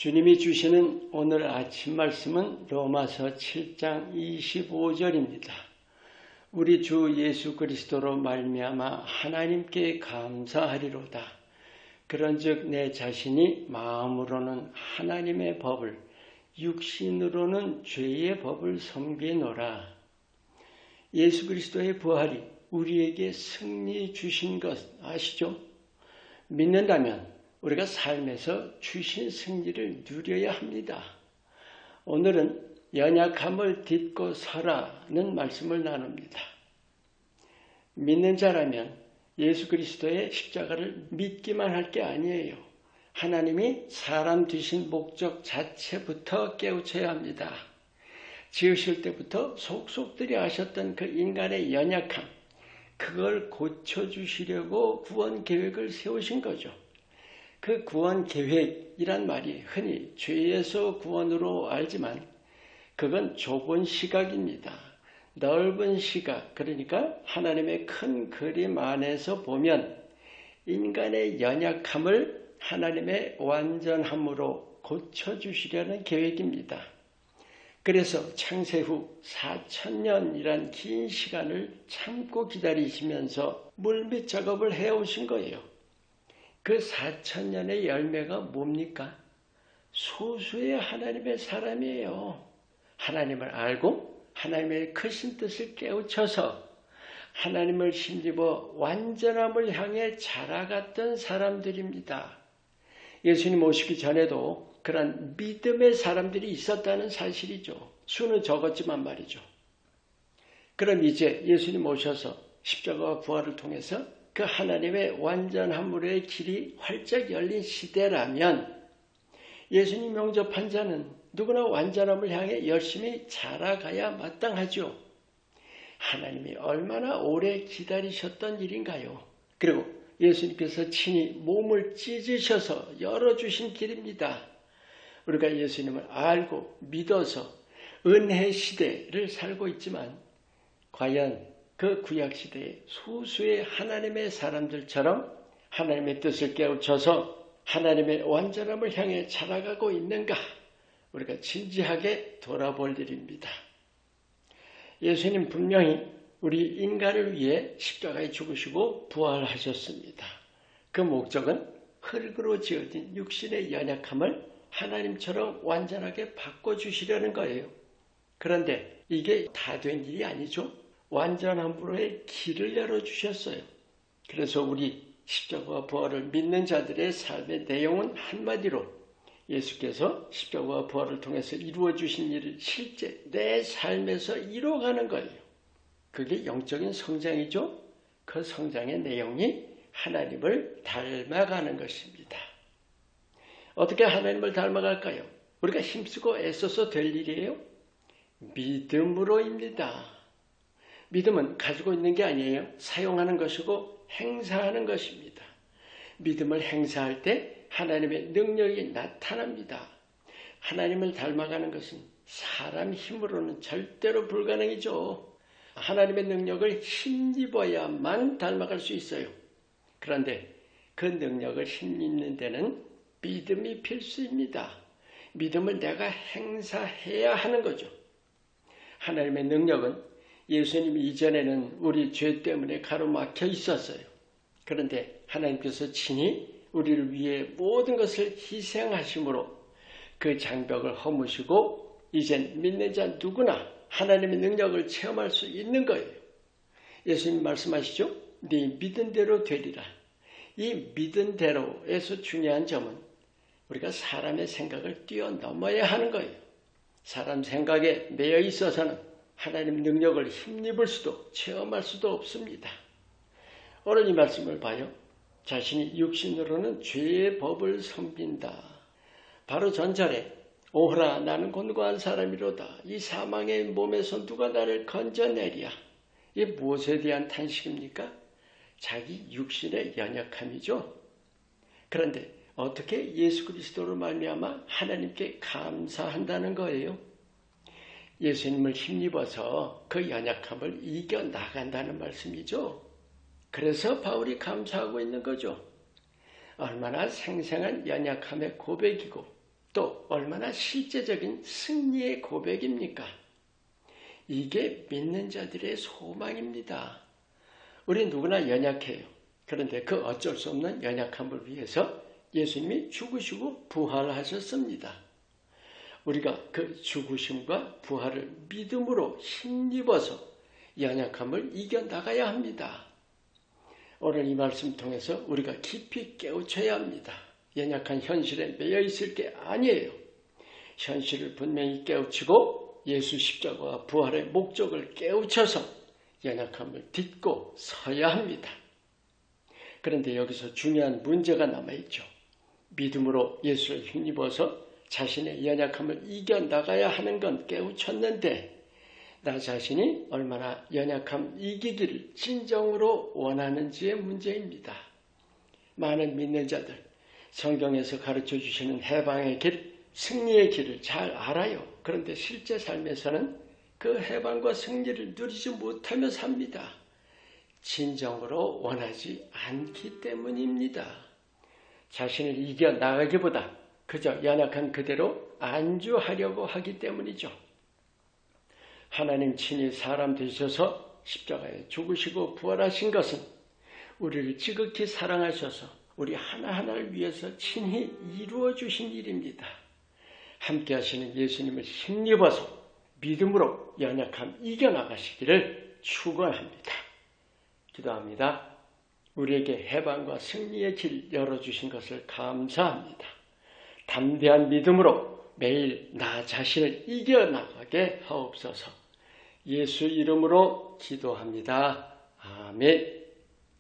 주님이 주시는 오늘 아침 말씀은 로마서 7장 25절입니다. 우리 주 예수 그리스도로 말미암아 하나님께 감사하리로다. 그런즉 내 자신이 마음으로는 하나님의 법을, 육신으로는 죄의 법을 섬기노라. 예수 그리스도의 부활이 우리에게 승리 주신 것 아시죠? 믿는다면 우리가 삶에서 주신 승리를 누려야 합니다. 오늘은 연약함을 딛고 서라는 말씀을 나눕니다. 믿는 자라면 예수 그리스도의 십자가를 믿기만 할 게 아니에요. 하나님이 사람 되신 목적 자체부터 깨우쳐야 합니다. 지으실 때부터 속속들이 아셨던 그 인간의 연약함, 그걸 고쳐주시려고 구원 계획을 세우신 거죠. 그 구원 계획이란 말이 흔히 죄에서 구원으로 알지만 그건 좁은 시각입니다. 넓은 시각, 그러니까 하나님의 큰 그림 안에서 보면 인간의 연약함을 하나님의 완전함으로 고쳐주시려는 계획입니다. 그래서 창세 후 4000년이란 긴 시간을 참고 기다리시면서 물밑 작업을 해오신 거예요. 그 4000년의 열매가 뭡니까? 소수의 하나님의 사람이에요. 하나님을 알고 하나님의 크신 뜻을 깨우쳐서 하나님을 힘입어 완전함을 향해 자라갔던 사람들입니다. 예수님 오시기 전에도 그런 믿음의 사람들이 있었다는 사실이죠. 수는 적었지만 말이죠. 그럼 이제 예수님 오셔서 십자가와 부활을 통해서 그 하나님의 완전함으로의 길이 활짝 열린 시대라면 예수님 영접한 자는 누구나 완전함을 향해 열심히 자라가야 마땅하죠. 하나님이 얼마나 오래 기다리셨던 일인가요? 그리고 예수님께서 친히 몸을 찢으셔서 열어주신 길입니다. 우리가 예수님을 알고 믿어서 은혜 시대를 살고 있지만 과연 그 구약시대의 소수의 하나님의 사람들처럼 하나님의 뜻을 깨우쳐서 하나님의 완전함을 향해 자라가고 있는가? 우리가 진지하게 돌아볼 일입니다. 예수님 분명히 우리 인간을 위해 십자가에 죽으시고 부활하셨습니다. 그 목적은 흙으로 지어진 육신의 연약함을 하나님처럼 완전하게 바꿔주시려는 거예요. 그런데 이게 다 된 일이 아니죠. 완전함으로의 길을 열어주셨어요. 그래서 우리 십자가와 부활을 믿는 자들의 삶의 내용은 한마디로 예수께서 십자가와 부활을 통해서 이루어주신 일을 실제 내 삶에서 이루어가는 거예요. 그게 영적인 성장이죠. 그 성장의 내용이 하나님을 닮아가는 것입니다. 어떻게 하나님을 닮아갈까요? 우리가 힘쓰고 애써서 될 일이에요? 믿음으로입니다. 믿음은 가지고 있는 게 아니에요. 사용하는 것이고 행사하는 것입니다. 믿음을 행사할 때 하나님의 능력이 나타납니다. 하나님을 닮아가는 것은 사람 힘으로는 절대로 불가능이죠. 하나님의 능력을 힘입어야만 닮아갈 수 있어요. 그런데 그 능력을 힘입는 데는 믿음이 필수입니다. 믿음을 내가 행사해야 하는 거죠. 하나님의 능력은 예수님 이전에는 우리 죄 때문에 가로막혀 있었어요. 그런데 하나님께서 친히 우리를 위해 모든 것을 희생하심으로 그 장벽을 허무시고 이젠 믿는 자 누구나 하나님의 능력을 체험할 수 있는 거예요. 예수님 말씀하시죠? 네 믿은 대로 되리라. 이 믿은 대로에서 중요한 점은 우리가 사람의 생각을 뛰어넘어야 하는 거예요. 사람 생각에 매여 있어서는 하나님 능력을 힘입을 수도 체험할 수도 없습니다. 오늘 이 말씀을 봐요. 자신이 육신으로는 죄의 법을 섬긴다. 바로 전절에 오호라 나는 곤고한 사람이로다. 이 사망의 몸에서 누가 나를 건져내랴. 이게 무엇에 대한 탄식입니까? 자기 육신의 연약함이죠. 그런데 어떻게 예수 그리스도로 말미암아 하나님께 감사한다는 거예요? 예수님을 힘입어서 그 연약함을 이겨나간다는 말씀이죠. 그래서 바울이 감사하고 있는 거죠. 얼마나 생생한 연약함의 고백이고 또 얼마나 실제적인 승리의 고백입니까? 이게 믿는 자들의 소망입니다. 우리 누구나 연약해요. 그런데 그 어쩔 수 없는 연약함을 위해서 예수님이 죽으시고 부활하셨습니다. 우리가 그 죽으심과 부활을 믿음으로 힘입어서 연약함을 이겨나가야 합니다. 오늘 이 말씀 통해서 우리가 깊이 깨우쳐야 합니다. 연약한 현실에 매여 있을 게 아니에요. 현실을 분명히 깨우치고 예수 십자가와 부활의 목적을 깨우쳐서 연약함을 딛고 서야 합니다. 그런데 여기서 중요한 문제가 남아있죠. 믿음으로 예수를 힘입어서 자신의 연약함을 이겨나가야 하는 건 깨우쳤는데 나 자신이 얼마나 연약함 이기기를 진정으로 원하는지의 문제입니다. 많은 믿는 자들, 성경에서 가르쳐 주시는 해방의 길, 승리의 길을 잘 알아요. 그런데 실제 삶에서는 그 해방과 승리를 누리지 못하며 삽니다. 진정으로 원하지 않기 때문입니다. 자신을 이겨나가기보다 그저 연약한 그대로 안주하려고 하기 때문이죠. 하나님 친히 사람 되셔서 십자가에 죽으시고 부활하신 것은 우리를 지극히 사랑하셔서 우리 하나하나를 위해서 친히 이루어 주신 일입니다. 함께 하시는 예수님을 힘입어서 믿음으로 연약함 이겨나가시기를 축원합니다. 기도합니다. 우리에게 해방과 승리의 길 열어주신 것을 감사합니다. 담대한 믿음으로 매일 나 자신을 이겨나가게 하옵소서. 예수 이름으로 기도합니다. 아멘.